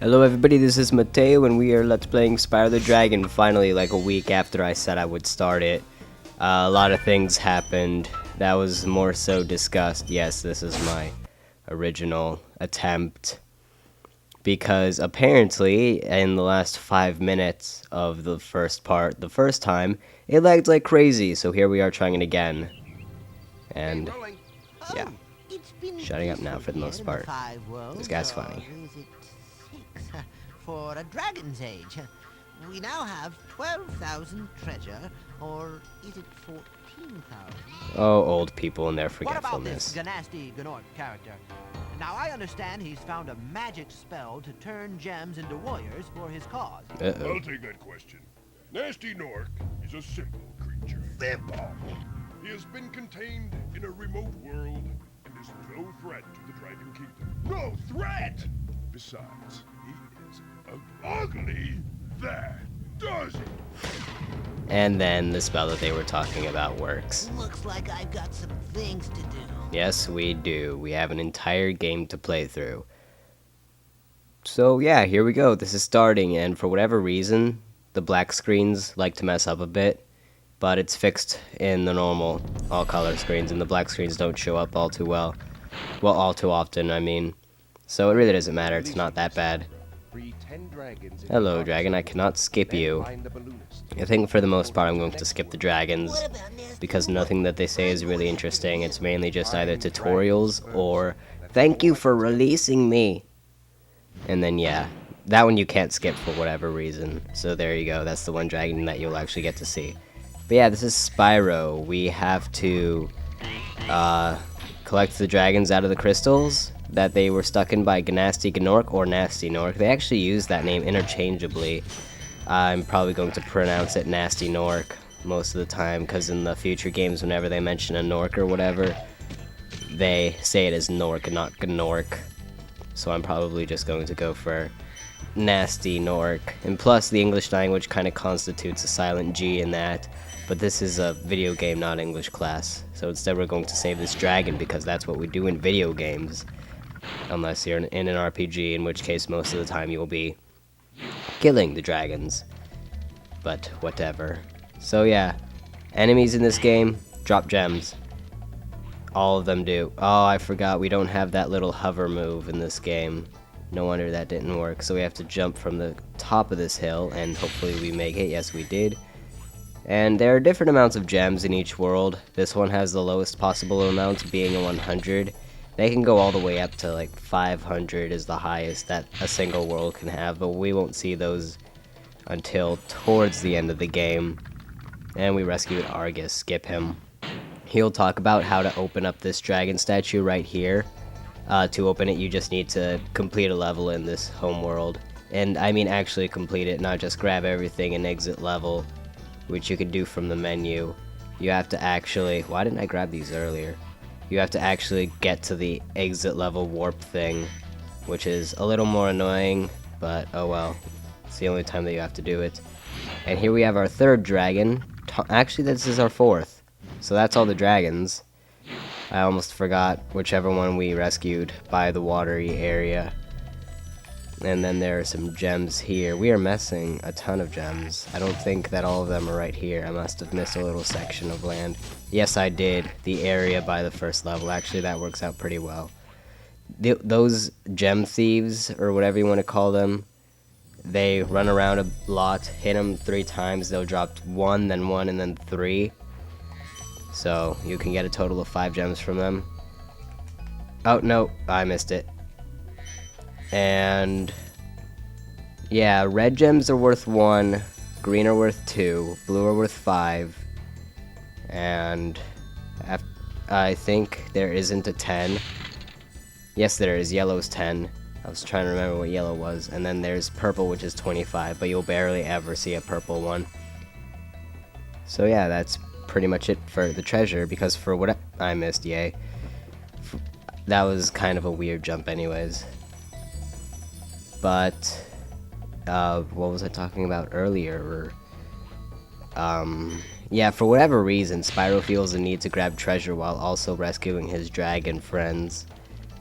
Hello everybody, this is Mateo and we are Let's Playing Spyro the Dragon, finally, like a week after I said I would start it. A lot of things happened that was more so discussed. Yes, this is my original attempt. Because apparently, in the last 5 minutes of the first part, the first time, it lagged like crazy, so here we are trying it again. And, yeah. Shutting up now for the most part. This guy's funny. For a dragon's age. We now have 12,000 treasure, or is it 14,000? Oh, old people and their What about this forgetfulness. Ganasty Gnorc character? Now I understand he's found a magic spell to turn gems into warriors for his cause. Uh-oh. I'll take that question. Nasty Nork is a simple creature. Simple? He has been contained in a remote world and is no threat to the Dragon Kingdom. No threat! Besides, he is ugly. That does it. And then the spell that they were talking about works. Looks like I've got some things to do. Yes, we do. We have an entire game to play through. So yeah, here we go. This is starting, and for whatever reason, the black screens like to mess up a bit, but it's fixed in the normal all-color screens, and the black screens don't show up all too well. Well, all too often, I mean. So it really doesn't matter. It's not that bad. Hello, dragon. I cannot skip you. I think for the most part I'm going to skip the dragons, because nothing that they say is really interesting. It's mainly just either tutorials or thank you for releasing me. And then yeah, that one you can't skip for whatever reason. So there you go. That's the one dragon that you'll actually get to see. But yeah, this is Spyro. We have to collect the dragons out of the crystals that they were stuck in by Ganasty Gnorc or Nasty Nork. They actually use that name interchangeably. I'm probably going to pronounce it Nasty Nork most of the time, because in the future games, whenever they mention a Nork or whatever, they say it as Nork and not Gnorc. So I'm probably just going to go for Nasty Nork. And plus, the English language kind of constitutes a silent G in that. But this is a video game, not English class. So instead we're going to save this dragon, because that's what we do in video games. Unless you're in an RPG, in which case most of the time you will be killing the dragons. But whatever. So yeah, enemies in this game drop gems. All of them do. Oh, I forgot we don't have that little hover move in this game. No wonder that didn't work. So we have to jump from the top of this hill, and hopefully we make it. Yes, we did. And there are different amounts of gems in each world. This one has the lowest possible amount, being a 100. They can go all the way up to like 500 is the highest that a single world can have, but we won't see those until towards the end of the game. And we rescued Argus. Skip him. He'll talk about how to open up this dragon statue right here. To open it, you just need to complete a level in this home world. And I mean actually complete it, not just grab everything and exit level, which you can do from the menu. You have to actually... Why didn't I grab these earlier? You have to actually get to the exit level warp thing, which is a little more annoying, but oh well. It's the only time that you have to do it. And here we have our third dragon. Actually, this is our fourth. So that's all the dragons. I almost forgot whichever one we rescued by the watery area. And then there are some gems here. We are missing a ton of gems. I don't think that all of them are right here. I must have missed a little section of land. Yes, I did. The area by the first level. Actually, that works out pretty well. Those gem thieves, or whatever you want to call them, they run around a lot. Hit them 3 times. They'll drop 1, then 1, and then 3. So you can get a total of 5 gems from them. Oh, no. I missed it. And yeah, red gems are worth 1, green are worth 2, blue are worth 5, and I think there isn't a 10. Yes, there is. Yellow's 10. I was trying to remember what yellow was. And then there's purple, which is 25, but you'll barely ever see a purple one. So yeah, that's pretty much it for the treasure, because for what I missed, yay. That was kind of a weird jump anyways. But, what was I talking about earlier? Yeah, for whatever reason, Spyro feels the need to grab treasure while also rescuing his dragon friends.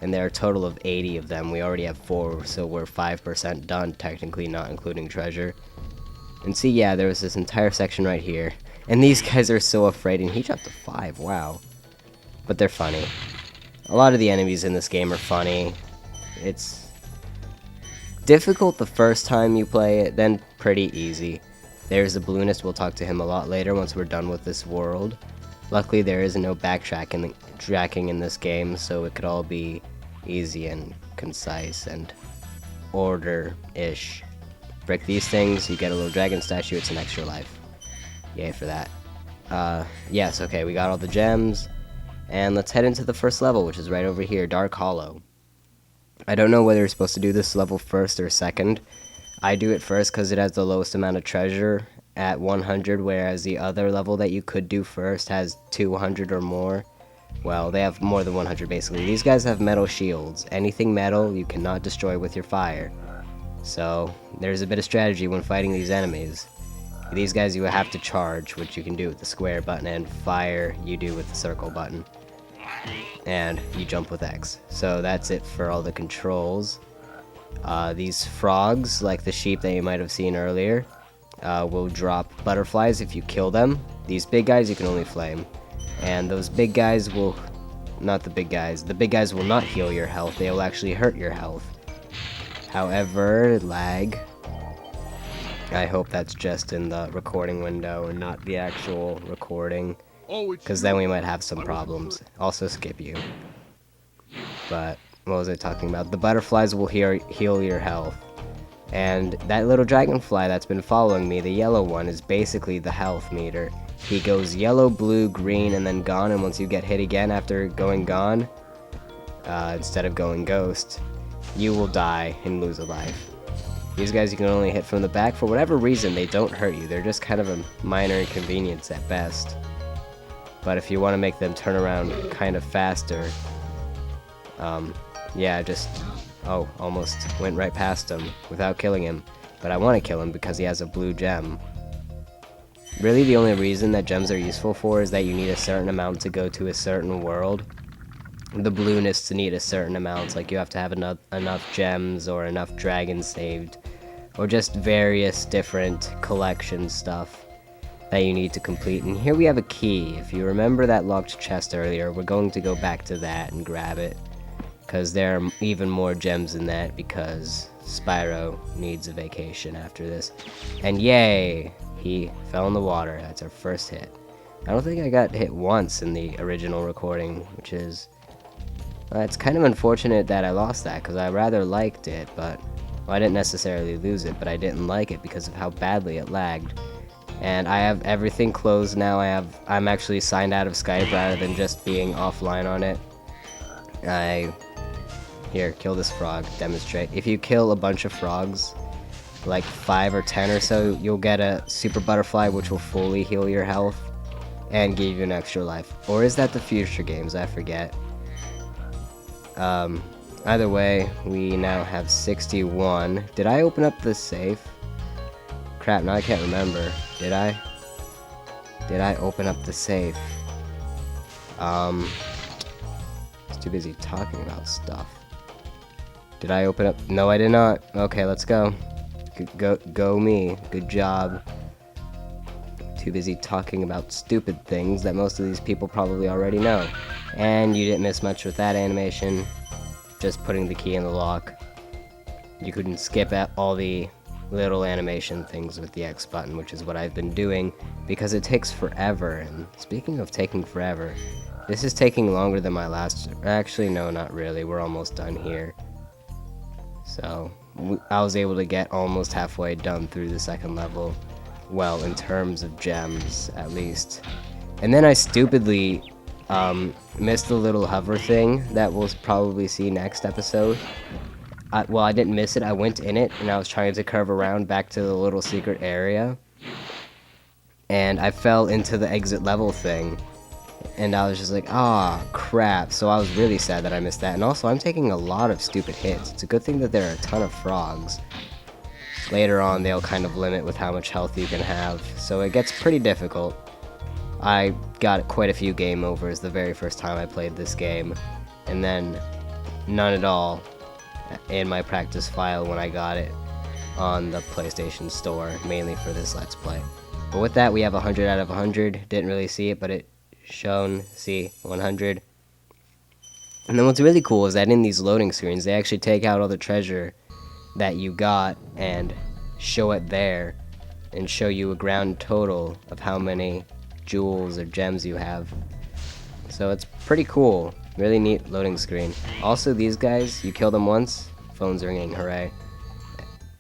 and there are a total of 80 of them. We already have 4, so we're 5% done, technically, not including treasure. And see, yeah, there was this entire section right here. And these guys are so afraid, and he jumped to 5, wow. But they're funny. A lot of the enemies in this game are funny. It's difficult the first time you play it, then pretty easy. There's the balloonist, we'll talk to him a lot later once we're done with this world. Luckily there is no backtracking in this game, so it could all be easy and concise and order-ish. Break these things, you get a little dragon statue, it's an extra life. Yay for that. Yes, okay, we got all the gems, and let's head into the first level, which is right over here, Dark Hollow. I don't know whether you're supposed to do this level first or second. I do it first because it has the lowest amount of treasure at 100, whereas the other level that you could do first has 200 or more. Well, they have more than 100 basically. These guys have metal shields. Anything metal you cannot destroy with your fire. So, there's a bit of strategy when fighting these enemies. These guys you have to charge, which you can do with the square button, and fire you do with the circle button. And you jump with X. So that's it for all the controls. These frogs, like the sheep that you might have seen earlier, will drop butterflies if you kill them. These big guys you can only flame. And those big guys will... Not the big guys. The big guys will not heal your health. They will actually hurt your health. However, lag. I hope that's just in the recording window and not the actual recording. Because then we might have some problems. Also skip you. But, what was I talking about? The butterflies will heal your health. And that little dragonfly that's been following me, the yellow one, is basically the health meter. He goes yellow, blue, green, and then gone, and once you get hit again after going gone, instead of going ghost, you will die and lose a life. These guys you can only hit from the back. For whatever reason, they don't hurt you. They're just kind of a minor inconvenience at best. But if you want to make them turn around kind of faster, yeah, just... Oh, almost went right past him without killing him. But I want to kill him because he has a blue gem. Really, the only reason that gems are useful for is that you need a certain amount to go to a certain world. The balloonists need a certain amount, like you have to have enough gems or enough dragons saved, or just various different collection stuff that you need to complete. And here we have a key. If you remember that locked chest earlier, we're going to go back to that and grab it, because there are even more gems in that, because Spyro needs a vacation after this. And yay! He fell in the water. That's our first hit. I don't think I got hit once in the original recording, which is... it's kind of unfortunate that I lost that, because I rather liked it, but... Well, I didn't necessarily lose it, but I didn't like it because of how badly it lagged. And I have everything closed now. I'm actually signed out of Skype rather than just being offline on it. Here, kill this frog. Demonstrate. If you kill a bunch of frogs, like 5 or 10 or so, you'll get a super butterfly which will fully heal your health and give you an extra life. Or is that the future games? I forget. Either way, we now have 61. Did I open up the safe? Crap, now I can't remember. Did I? Did I open up the safe? I was too busy talking about stuff. Did I open up? No, I did not. Okay, let's go. Go me. Good job. Too busy talking about stupid things that most of these people probably already know. And you didn't miss much with that animation. Just putting the key in the lock. You couldn't skip at all the little animation things with the X button, which is what I've been doing, because it takes forever. And speaking of taking forever, this is taking longer than my last... Actually, no, not really. We're almost done here. So, I was able to get almost halfway done through the second level. Well, in terms of gems, at least. And then I stupidly missed the little hover thing that we'll probably see next episode. Well, I didn't miss it. I went in it, and I was trying to curve around back to the little secret area. And I fell into the exit level thing. And I was just like, ah, crap. So I was really sad that I missed that. And also, I'm taking a lot of stupid hits. It's a good thing that there are a ton of frogs. Later on, they'll kind of limit with how much health you can have. So it gets pretty difficult. I got quite a few game overs the very first time I played this game. And then none at all in my practice file when I got it on the PlayStation Store, mainly for this Let's Play. But with that, we have 100 out of 100. Didn't really see it, but it shown, see, 100. And then what's really cool is that in these loading screens, they actually take out all the treasure that you got and show it there, and show you a ground total of how many jewels or gems you have. So it's pretty cool. Really neat loading screen. Also, these guys, you kill them once, phone's ringing, hooray.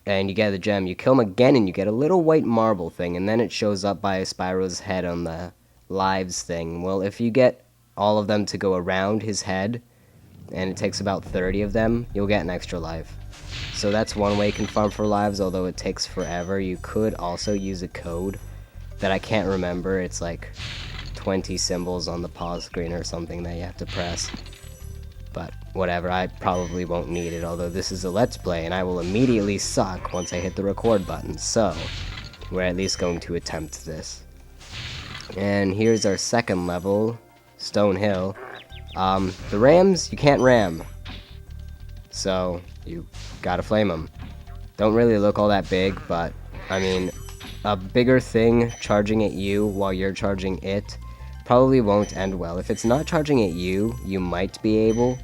And you get the gem. You kill them again and you get a little white marble thing, and then it shows up by Spyro's head on the lives thing. Well, if you get all of them to go around his head, and it takes about 30 of them, you'll get an extra life. So that's one way you can farm for lives, although it takes forever. You could also use a code that I can't remember. It's like 20 symbols on the pause screen or something that you have to press. But whatever, I probably won't need it, although this is a Let's Play and I will immediately suck once I hit the record button. So we're at least going to attempt this. And here's our second level, Stone Hill. The rams, you can't ram. So you gotta flame them. Don't really look all that big, but I mean, a bigger thing charging at you while you're charging it probably won't end well. If it's not charging at you, you might be able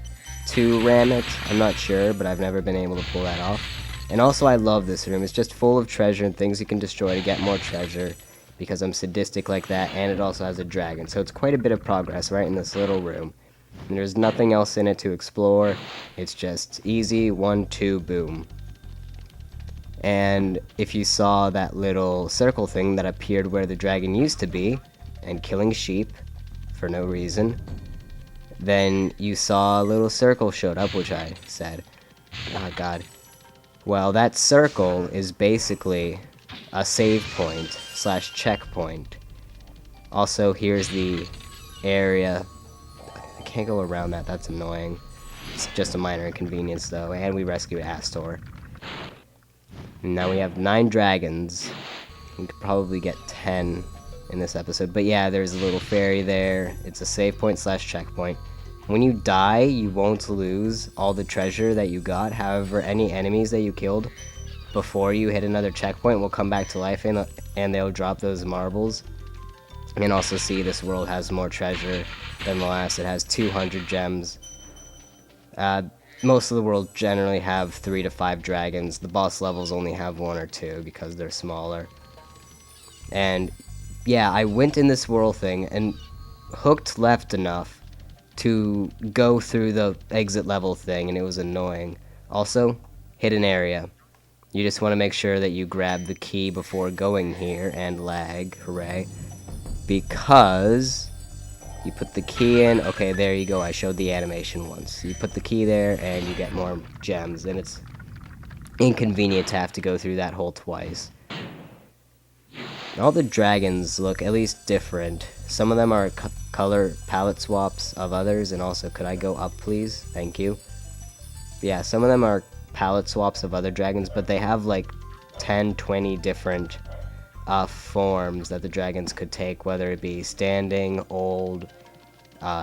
to ram it. I'm not sure, but I've never been able to pull that off. And also, I love this room. It's just full of treasure and things you can destroy to get more treasure, because I'm sadistic like that, and it also has a dragon. So it's quite a bit of progress right in this little room. And there's nothing else in it to explore. It's just easy, 1, 2, boom. And if you saw that little circle thing that appeared where the dragon used to be, and killing sheep for no reason, then you saw a little circle showed up, which I said, oh god. Well, that circle is basically a save point / checkpoint. Also, here's the area. I can't go around that, that's annoying. It's just a minor inconvenience though, and we rescued Astor. Now we have 9 dragons. We could probably get 10 in this episode, but yeah, there's a little fairy there. It's a save point / checkpoint. When you die, you won't lose all the treasure that you got. However, any enemies that you killed before you hit another checkpoint will come back to life, and they'll drop those marbles. And also see, this world has more treasure than the last. It has 200 gems. Most of the world generally have 3 to 5 dragons. The boss levels only have 1 or 2 because they're smaller. And yeah, I went in this whirl thing and hooked left enough to go through the exit level thing, and it was annoying. Also, hidden area. You just want to make sure that you grab the key before going here, and lag, hooray. Because you put the key in, okay, there you go, I showed the animation once. You put the key there and you get more gems, and it's inconvenient to have to go through that hole twice. All the dragons look at least different. Some of them are color palette swaps of others, and also, could I go up please? Thank you. Yeah, some of them are palette swaps of other dragons, but they have like 10, 20 different forms that the dragons could take, whether it be standing, old,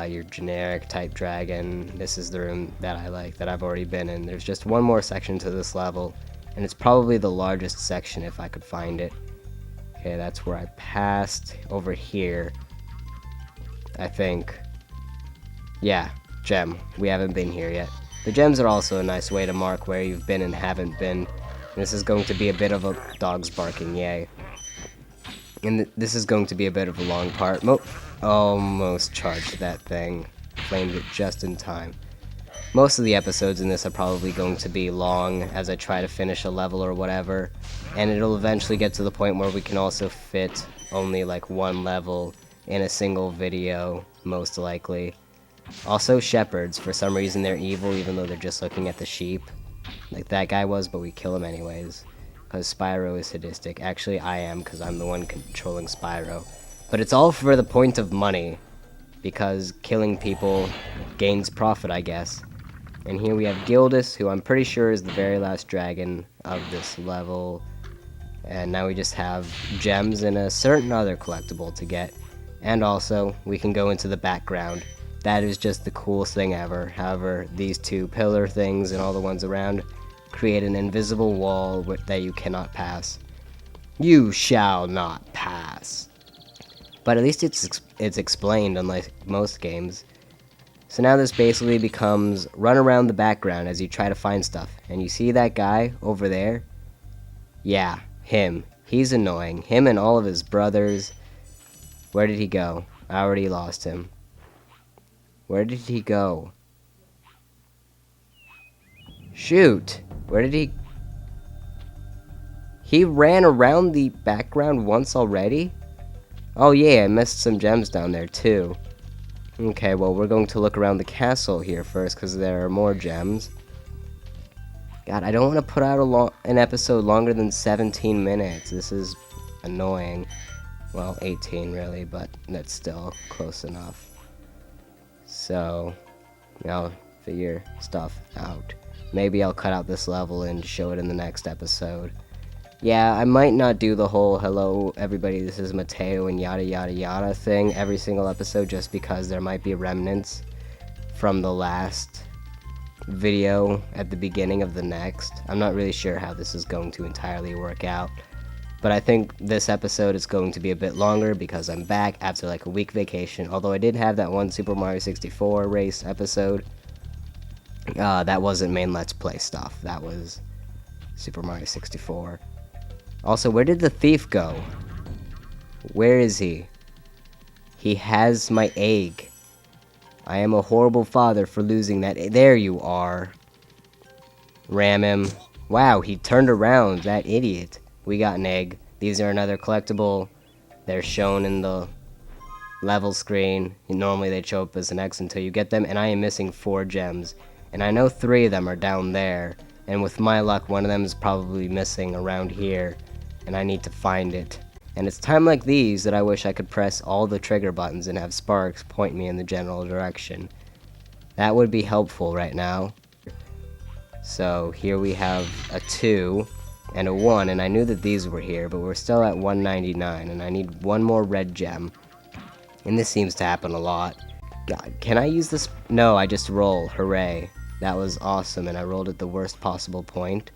your generic type dragon. This is the room that I like, that I've already been in. There's just one more section to this level, and it's probably the largest section if I could find it. Okay, that's where I passed. Over here, I think. Yeah, gem. We haven't been here yet. The gems are also a nice way to mark where you've been and haven't been. This is going to be a bit of a dog's barking, yay. And this is going to be a bit of a long part. Almost charged that thing. Flamed it just in time. Most of the episodes in this are probably going to be long as I try to finish a level or whatever. And it'll eventually get to the point where we can also fit only like 1 level in a single video, most likely. Also, shepherds. For some reason they're evil even though they're just looking at the sheep. Like that guy was, but we kill him anyways. Because Spyro is sadistic. Actually, I am, because I'm the one controlling Spyro. But it's all for the point of money. Because killing people gains profit, I guess. And here we have Gildas, who I'm pretty sure is the very last dragon of this level. And now we just have gems and a certain other collectible to get. And also, we can go into the background. that is just the coolest thing ever. However, these two pillar things and all the ones around create an invisible wall that you cannot pass. You shall not pass. But at least it's explained, unlike most games. So now this basically becomes run around the background as you try to find stuff. And you see that guy over there? Yeah, him. He's annoying. Him and all of his brothers. Where did he go? I already lost him. Where did he go? Shoot! Where did he... He ran around the background once already? Oh yeah, I missed some gems down there too. Okay, well we're going to look around the castle here first because there are more gems. God, I don't want to put out an episode longer than 17 minutes. This is annoying. Well, 18 really, but that's still close enough. So, I'll figure stuff out. Maybe I'll cut out this level and show it in the next episode. Yeah, I might not do the whole hello everybody, this is Mateo and yada yada yada thing every single episode just because there might be remnants from the last video at the beginning of the next. I'm not really sure how this is going to entirely work out. But I think this episode is going to be a bit longer because I'm back after like a week vacation. Although I did have that one Super Mario 64 race episode. That wasn't main Let's Play stuff. That was Super Mario 64. Also, where did the thief go? Where is he? He has my egg. I am a horrible father for losing that. There you are. Ram him. Wow, he turned around. That idiot. We got an egg. These are another collectible. They're shown in the level screen. Normally they show up as an X until you get them. And I am missing 4 gems. And I know 3 of them are down there. And with my luck, one of them is probably missing around here. And I need to find it. And it's time like these that I wish I could press all the trigger buttons and have Sparks point me in the general direction. That would be helpful right now. So here we have a 2 and a 1, and I knew that these were here, but we're still at 199, and I need 1 more red gem. And this seems to happen a lot. God, can I use this? No, I just roll. Hooray. That was awesome, and I rolled at the worst possible point.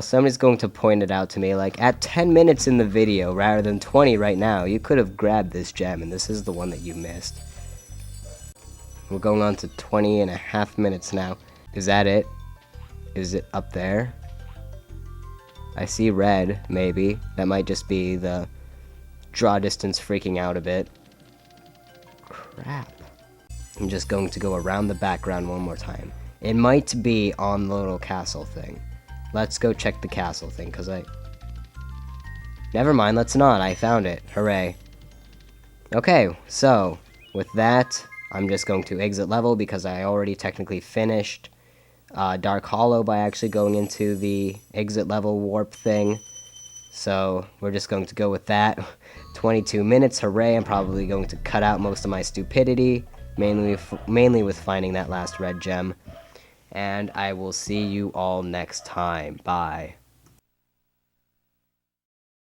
Somebody's going to point it out to me, like, at 10 minutes in the video, rather than 20 right now, you could have grabbed this gem, and this is the one that you missed. We're going on to 20 and a half minutes now. Is that it? Is it up there? I see red, maybe. That might just be the draw distance freaking out a bit. Crap. I'm just going to go around the background one more time. It might be on the little castle thing. Let's go check the castle thing, because Never mind, let's not. I found it. Hooray. Okay, so, with that, I'm just going to exit level, because I already technically finished Dark Hollow by actually going into the exit level warp thing. So, we're just going to go with that. 22 minutes, hooray. I'm probably going to cut out most of my stupidity, mainly with finding that last red gem. And I will see you all next time. Bye.